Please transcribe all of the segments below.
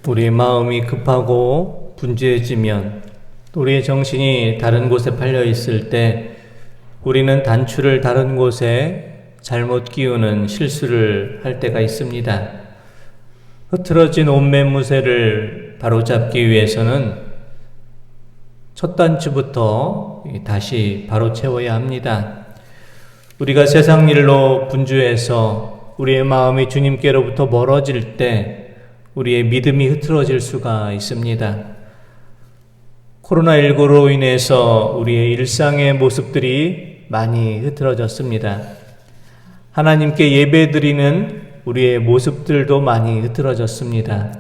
우리의 마음이 급하고 분주해지면 또 우리의 정신이 다른 곳에 팔려 있을 때 우리는 단추를 다른 곳에 잘못 끼우는 실수를 할 때가 있습니다. 흐트러진 옷매무새를 바로잡기 위해서는 첫 단추부터 다시 바로 채워야 합니다. 우리가 세상 일로 분주해서 우리의 마음이 주님께로부터 멀어질 때 우리의 믿음이 흐트러질 수가 있습니다. 코로나19로 인해서 우리의 일상의 모습들이 많이 흐트러졌습니다. 하나님께 예배드리는 우리의 모습들도 많이 흐트러졌습니다.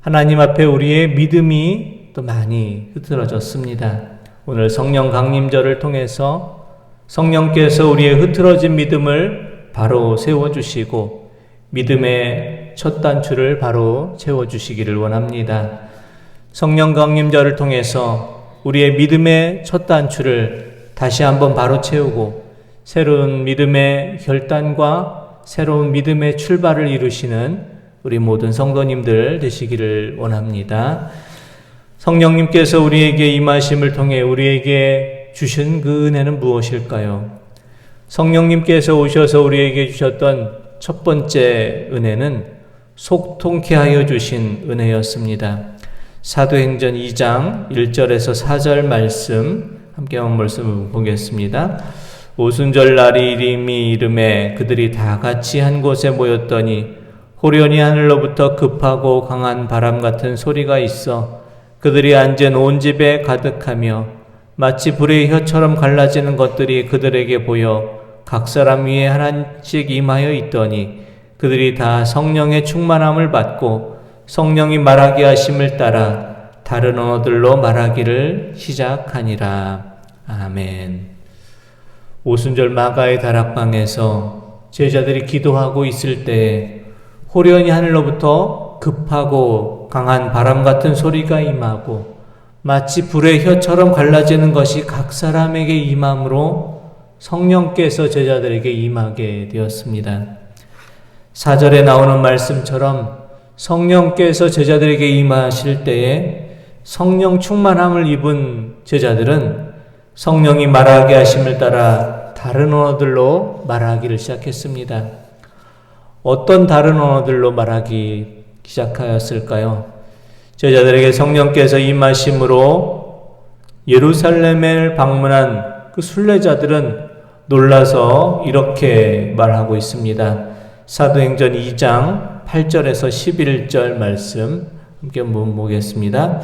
하나님 앞에 우리의 믿음이 또 많이 흐트러졌습니다. 오늘 성령 강림절을 통해서 성령께서 우리의 흐트러진 믿음을 바로 세워주시고 믿음의 첫 단추를 바로 채워주시기를 원합니다. 성령 강림절을 통해서 우리의 믿음의 첫 단추를 다시 한번 바로 채우고 새로운 믿음의 결단과 새로운 믿음의 출발을 이루시는 우리 모든 성도님들 되시기를 원합니다. 성령님께서 우리에게 임하심을 통해 우리에게 주신 그 은혜는 무엇일까요? 성령님께서 오셔서 우리에게 주셨던 첫 번째 은혜는 속통케 하여 주신 은혜였습니다. 사도행전 2장 1절에서 4절 말씀 함께 한번 말씀을 보겠습니다. 오순절 날이 이름이 이름에 그들이 다 같이 한 곳에 모였더니 호련히 하늘로부터 급하고 강한 바람 같은 소리가 있어 그들이 앉은 온 집에 가득하며 마치 불의 혀처럼 갈라지는 것들이 그들에게 보여 각 사람 위에 하나씩 임하여 있더니 그들이 다 성령의 충만함을 받고 성령이 말하게 하심을 따라 다른 언어들로 말하기를 시작하니라. 아멘. 오순절 마가의 다락방에서 제자들이 기도하고 있을 때 호련히 하늘로부터 급하고 강한 바람 같은 소리가 임하고 마치 불의 혀처럼 갈라지는 것이 각 사람에게 임함으로 성령께서 제자들에게 임하게 되었습니다. 4절에 나오는 말씀처럼 성령께서 제자들에게 임하실 때에 성령 충만함을 입은 제자들은 성령이 말하게 하심을 따라 다른 언어들로 말하기를 시작했습니다. 어떤 다른 언어들로 말하기 시작하였을까요? 제자들에게 성령께서 임하심으로 예루살렘을 방문한 그 순례자들은 놀라서 이렇게 말하고 있습니다. 사도행전 2장 8절에서 11절 말씀 함께 한번 보겠습니다.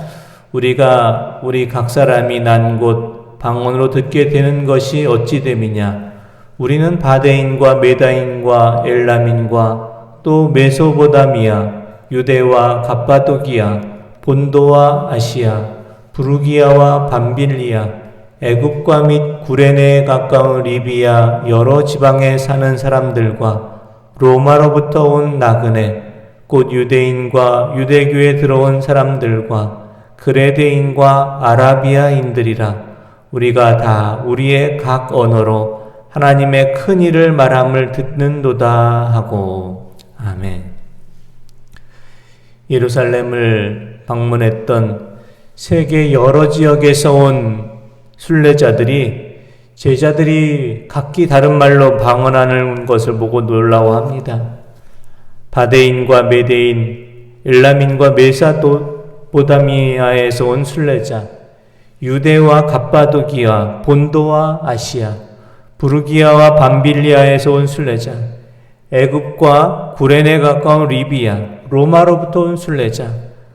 우리가 우리 각 사람이 난 곳 방언으로 듣게 되는 것이 어찌 됨이냐? 우리는 바데인과 메다인과 엘람인과 또 메소보다미아, 유대와 갑바도기아, 본도와 아시아, 부르기아와 밤빌리아, 애굽과 및 구레네에 가까운 리비아 여러 지방에 사는 사람들과 로마로부터 온 나그네 곧 유대인과 유대교에 들어온 사람들과 그레데인과 아라비아인들이라. 우리가 다 우리의 각 언어로 하나님의 큰 일을 말함을 듣는도다 하고. 아멘. 예루살렘을 방문했던 세계 여러 지역에서 온 순례자들이 제자들이 각기 다른 말로 방언하는 것을 보고 놀라워합니다. 바데인과 메데인, 엘람인과 메소포타미아에서 온 순례자, 유대와 갑바도기아, 본도와 아시아, 부르기아와 밤빌리아에서 온 순례자, 애굽과 구레네 가까운 리비아, 로마로부터 온 순례자,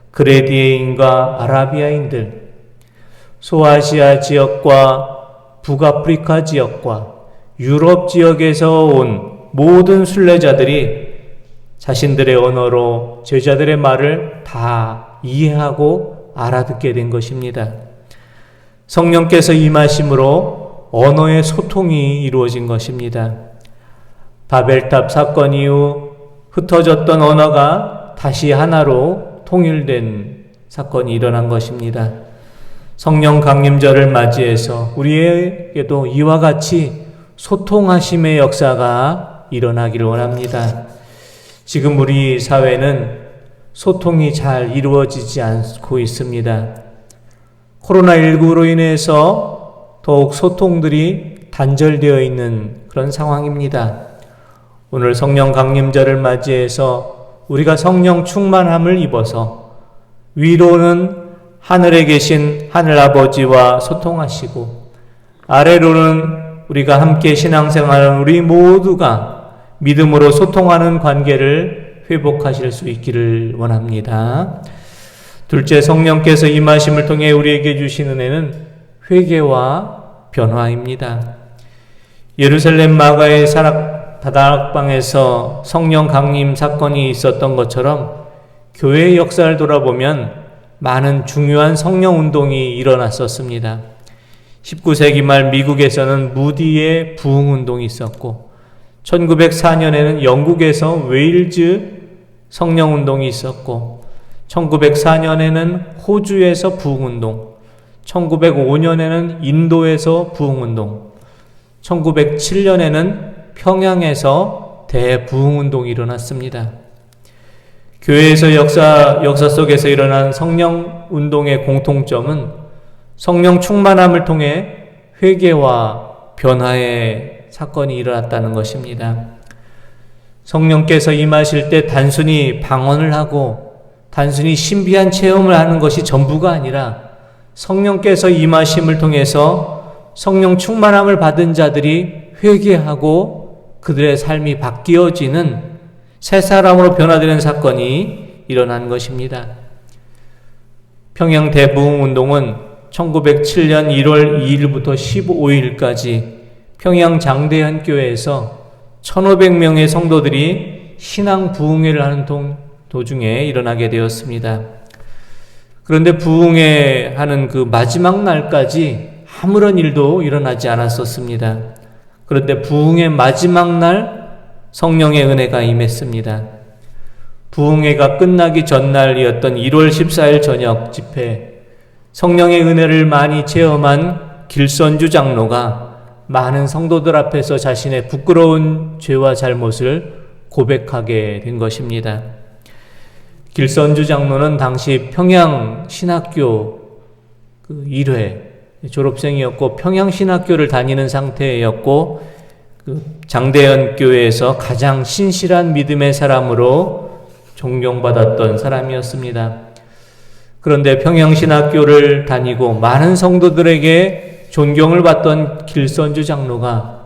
그레디에인과 아라비아인들, 소아시아 지역과 북아프리카 지역과 유럽 지역에서 온 모든 순례자들이 자신들의 언어로 제자들의 말을 다 이해하고 알아듣게 된 것입니다. 성령께서 임하심으로 언어의 소통이 이루어진 것입니다. 바벨탑 사건 이후 흩어졌던 언어가 다시 하나로 통일된 사건이 일어난 것입니다. 성령 강림절을 맞이해서 우리에게도 이와 같이 소통하심의 역사가 일어나기를 원합니다. 지금 우리 사회는 소통이 잘 이루어지지 않고 있습니다. 코로나19로 인해서 더욱 소통들이 단절되어 있는 그런 상황입니다. 오늘 성령 강림절을 맞이해서 우리가 성령 충만함을 입어서 위로는 하늘에 계신 하늘아버지와 소통하시고 아래로는 우리가 함께 신앙생활하는 우리 모두가 믿음으로 소통하는 관계를 회복하실 수 있기를 원합니다. 둘째, 성령께서 임하심을 통해 우리에게 주신 은혜는 회개와 변화입니다. 예루살렘 마가의 다락방에서 성령 강림 사건이 있었던 것처럼 교회의 역사를 돌아보면 많은 중요한 성령 운동이 일어났었습니다. 19세기 말 미국에서는 무디의 부흥 운동이 있었고 1904년에는 영국에서 웨일즈 성령 운동이 있었고 1904년에는 호주에서 부흥 운동, 1905년에는 인도에서 부흥 운동, 1907년에는 평양에서 대부흥 운동이 일어났습니다. 교회에서 역사 속에서 일어난 성령 운동의 공통점은 성령 충만함을 통해 회개와 변화의 사건이 일어났다는 것입니다. 성령께서 임하실 때 단순히 방언을 하고 단순히 신비한 체험을 하는 것이 전부가 아니라 성령께서 임하심을 통해서 성령 충만함을 받은 자들이 회개하고 그들의 삶이 바뀌어지는 새 사람으로 변화되는 사건이 일어난 것입니다. 평양 대부흥 운동은 1907년 1월 2일부터 15일까지 평양 장대현 교회에서 1500명의 성도들이 신앙 부흥회를 하는 도중에 일어나게 되었습니다. 그런데 부흥회 하는 그 마지막 날까지 아무런 일도 일어나지 않았었습니다. 그런데 부흥회 마지막 날 성령의 은혜가 임했습니다. 부흥회가 끝나기 전날이었던 1월 14일 저녁 집회, 성령의 은혜를 많이 체험한 길선주 장로가 많은 성도들 앞에서 자신의 부끄러운 죄와 잘못을 고백하게 된 것입니다. 길선주 장로는 당시 평양 신학교 1회 졸업생이었고 평양신학교를 다니는 상태였고 장대현 교회에서 가장 신실한 믿음의 사람으로 존경받았던 사람이었습니다. 그런데 평양신학교를 다니고 많은 성도들에게 존경을 받던 길선주 장로가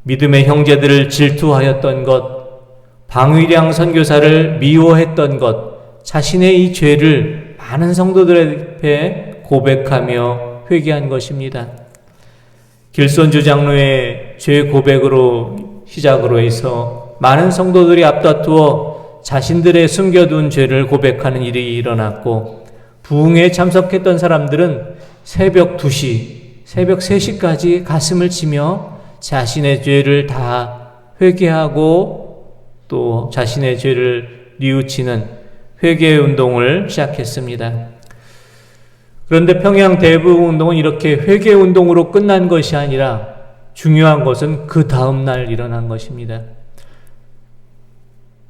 믿음의 형제들을 질투하였던 것, 방위량 선교사를 미워했던 것, 자신의 이 죄를 많은 성도들 앞에 고백하며 회개한 것입니다. 길선주 장로의 죄 고백으로 시작으로 해서 많은 성도들이 앞다투어 자신들의 숨겨둔 죄를 고백하는 일이 일어났고 부흥회에 참석했던 사람들은 새벽 2시, 새벽 3시까지 가슴을 치며 자신의 죄를 다 회개하고 또 자신의 죄를 뉘우치는 회개 운동을 시작했습니다. 그런데 평양 대부흥 운동은 이렇게 회개 운동으로 끝난 것이 아니라 중요한 것은 그 다음 날 일어난 것입니다.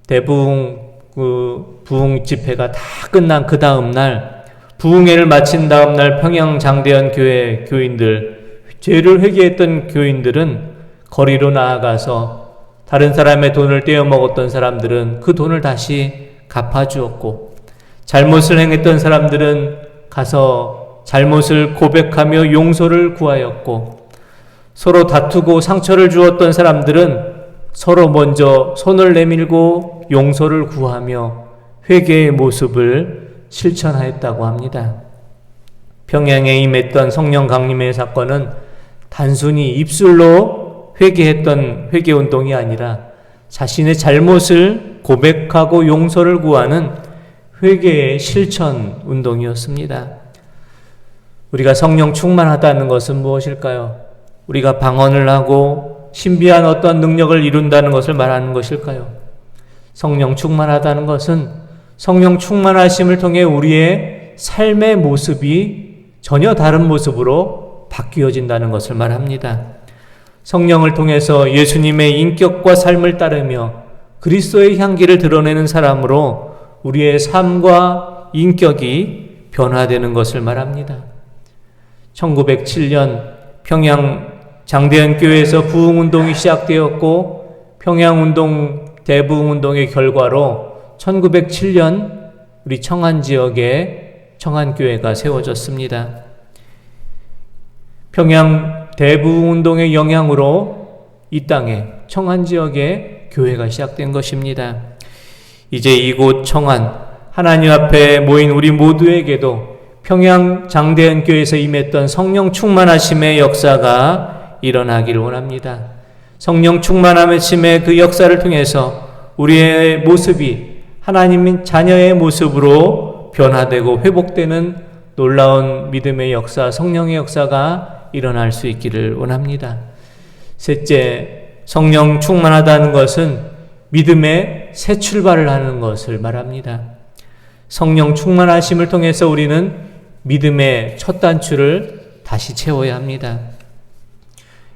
대부흥 부흥 집회가 다 끝난 그 다음 날, 부흥회를 마친 다음 날 평양 장대현 교회 교인들, 죄를 회개했던 교인들은 거리로 나아가서 다른 사람의 돈을 떼어먹었던 사람들은 그 돈을 다시 갚아주었고, 잘못을 행했던 사람들은 가서 잘못을 고백하며 용서를 구하였고, 서로 다투고 상처를 주었던 사람들은 서로 먼저 손을 내밀고 용서를 구하며 회개의 모습을 실천하였다고 합니다. 평양에 임했던 성령 강림의 사건은 단순히 입술로 회개했던 회개운동이 아니라 자신의 잘못을 고백하고 용서를 구하는 회개의 실천 운동이었습니다. 우리가 성령 충만하다는 것은 무엇일까요? 우리가 방언을 하고 신비한 어떤 능력을 이룬다는 것을 말하는 것일까요? 성령 충만하다는 것은 성령 충만하심을 통해 우리의 삶의 모습이 전혀 다른 모습으로 바뀌어진다는 것을 말합니다. 성령을 통해서 예수님의 인격과 삶을 따르며 그리스도의 향기를 드러내는 사람으로 우리의 삶과 인격이 변화되는 것을 말합니다. 1907년 평양 장대현 교회에서 부흥운동이 시작되었고 평양운동, 대부흥운동의 결과로 1907년 우리 청안 지역에 청안교회가 세워졌습니다. 평양 대부흥운동의 영향으로 이 땅에 청안 지역에 교회가 시작된 것입니다. 이제 이곳 청안, 하나님 앞에 모인 우리 모두에게도 평양 장대현 교회에서 임했던 성령 충만하심의 역사가 일어나기를 원합니다. 성령 충만하심의 그 역사를 통해서 우리의 모습이 하나님 자녀의 모습으로 변화되고 회복되는 놀라운 믿음의 역사, 성령의 역사가 일어날 수 있기를 원합니다. 셋째, 성령 충만하다는 것은 믿음의 새 출발을 하는 것을 말합니다. 성령 충만하심을 통해서 우리는 믿음의 첫 단추를 다시 채워야 합니다.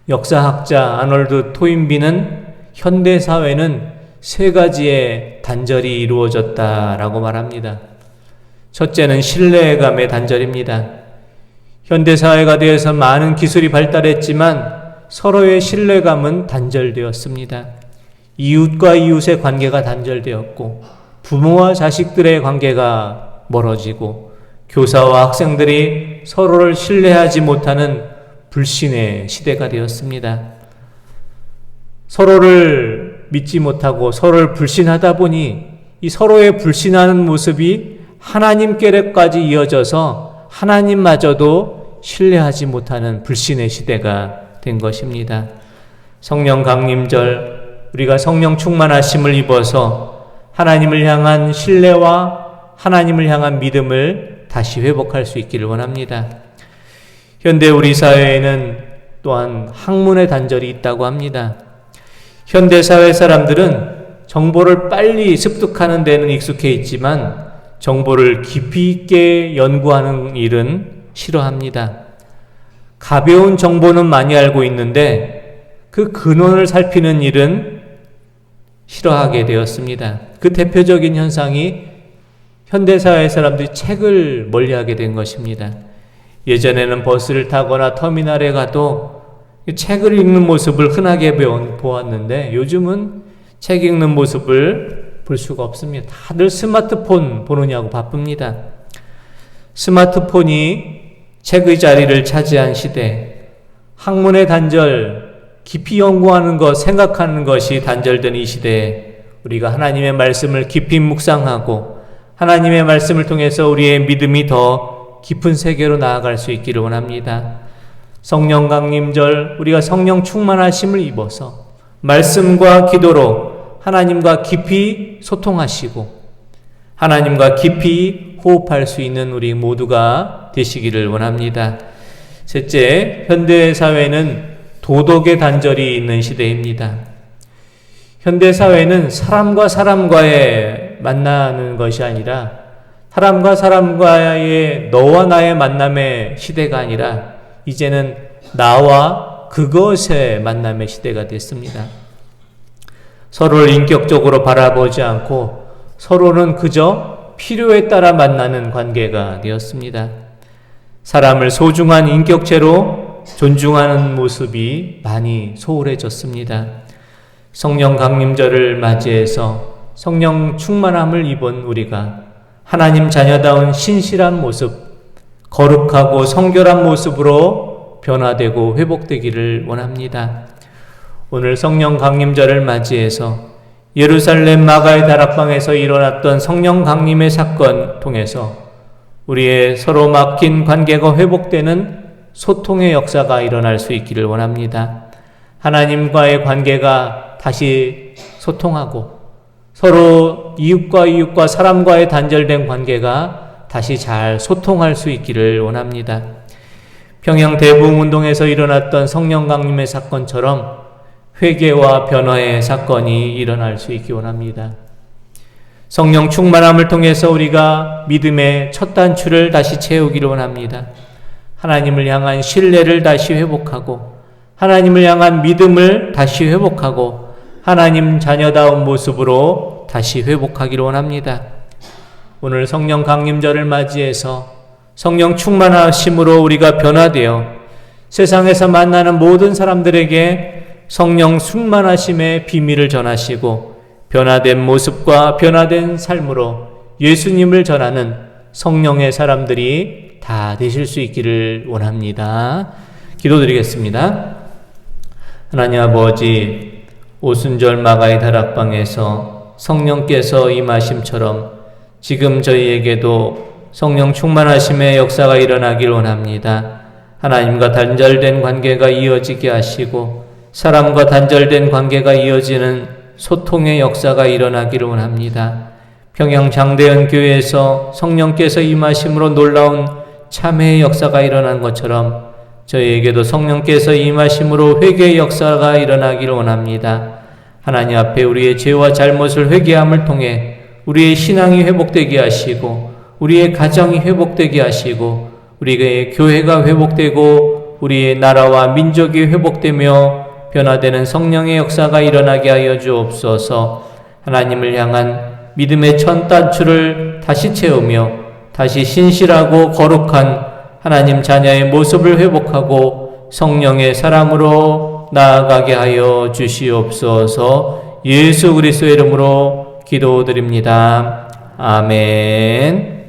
역사학자 아놀드 토인비는 현대사회는 세 가지의 단절이 이루어졌다라고 말합니다. 첫째는 신뢰감의 단절입니다. 현대사회가 되어서 많은 기술이 발달했지만 서로의 신뢰감은 단절되었습니다. 이웃과 이웃의 관계가 단절되었고 부모와 자식들의 관계가 멀어지고 교사와 학생들이 서로를 신뢰하지 못하는 불신의 시대가 되었습니다. 서로를 믿지 못하고 서로를 불신하다 보니 이 서로의 불신하는 모습이 하나님께까지 이어져서 하나님마저도 신뢰하지 못하는 불신의 시대가 된 것입니다. 성령 강림절, 우리가 성령 충만하심을 입어서 하나님을 향한 신뢰와 하나님을 향한 믿음을 다시 회복할 수 있기를 원합니다. 현대 우리 사회에는 또한 학문의 단절이 있다고 합니다. 현대 사회 사람들은 정보를 빨리 습득하는 데는 익숙해 있지만 정보를 깊이 있게 연구하는 일은 싫어합니다. 가벼운 정보는 많이 알고 있는데 그 근원을 살피는 일은 싫어하게 되었습니다. 그 대표적인 현상이 현대사회 사람들이 책을 멀리하게 된 것입니다. 예전에는 버스를 타거나 터미널에 가도 책을 읽는 모습을 흔하게 보았는데 요즘은 책 읽는 모습을 볼 수가 없습니다. 다들 스마트폰 보느냐고 바쁩니다. 스마트폰이 책의 자리를 차지한 시대, 학문의 단절, 깊이 연구하는 것, 생각하는 것이 단절된 이 시대에 우리가 하나님의 말씀을 깊이 묵상하고 하나님의 말씀을 통해서 우리의 믿음이 더 깊은 세계로 나아갈 수 있기를 원합니다. 성령 강림절, 우리가 성령 충만하심을 입어서 말씀과 기도로 하나님과 깊이 소통하시고 하나님과 깊이 호흡할 수 있는 우리 모두가 되시기를 원합니다. 셋째, 현대사회는 도덕의 단절이 있는 시대입니다. 현대사회는 사람과 사람과의 만나는 것이 아니라 사람과 사람과의 너와 나의 만남의 시대가 아니라 이제는 나와 그것의 만남의 시대가 됐습니다. 서로를 인격적으로 바라보지 않고 서로는 그저 필요에 따라 만나는 관계가 되었습니다. 사람을 소중한 인격체로 존중하는 모습이 많이 소홀해졌습니다. 성령 강림절을 맞이해서 성령 충만함을 입은 우리가 하나님 자녀다운 신실한 모습, 거룩하고 성결한 모습으로 변화되고 회복되기를 원합니다. 오늘 성령 강림절을 맞이해서 예루살렘 마가의 다락방에서 일어났던 성령 강림의 사건 통해서 우리의 서로 막힌 관계가 회복되는 소통의 역사가 일어날 수 있기를 원합니다. 하나님과의 관계가 다시 소통하고 서로 이웃과 사람과의 단절된 관계가 다시 잘 소통할 수 있기를 원합니다. 평양 대부흥운동에서 일어났던 성령 강림의 사건처럼 회개와 변화의 사건이 일어날 수 있기 원합니다. 성령 충만함을 통해서 우리가 믿음의 첫 단추를 다시 채우기를 원합니다. 하나님을 향한 신뢰를 다시 회복하고 하나님을 향한 믿음을 다시 회복하고 하나님 자녀다운 모습으로 다시 회복하기를 원합니다. 오늘 성령 강림절을 맞이해서 성령 충만하심으로 우리가 변화되어 세상에서 만나는 모든 사람들에게 성령 충만하심의 비밀을 전하시고 변화된 모습과 변화된 삶으로 예수님을 전하는 성령의 사람들이 다 되실 수 있기를 원합니다. 기도드리겠습니다. 하나님 아버지, 오순절 마가의 다락방에서 성령께서 임하심처럼 지금 저희에게도 성령 충만하심의 역사가 일어나길 원합니다. 하나님과 단절된 관계가 이어지게 하시고 사람과 단절된 관계가 이어지는 소통의 역사가 일어나기를 원합니다. 평양 장대현 교회에서 성령께서 임하심으로 놀라운 참회의 역사가 일어난 것처럼 저희에게도 성령께서 임하심으로 회개의 역사가 일어나기를 원합니다. 하나님 앞에 우리의 죄와 잘못을 회개함을 통해 우리의 신앙이 회복되게 하시고 우리의 가정이 회복되게 하시고 우리의 교회가 회복되고 우리의 나라와 민족이 회복되며 변화되는 성령의 역사가 일어나게 하여 주옵소서. 하나님을 향한 믿음의 첫 단추를 다시 채우며 다시 신실하고 거룩한 하나님 자녀의 모습을 회복하고 성령의 사람으로 나아가게 하여 주시옵소서. 예수 그리스도의 이름으로 기도드립니다. 아멘.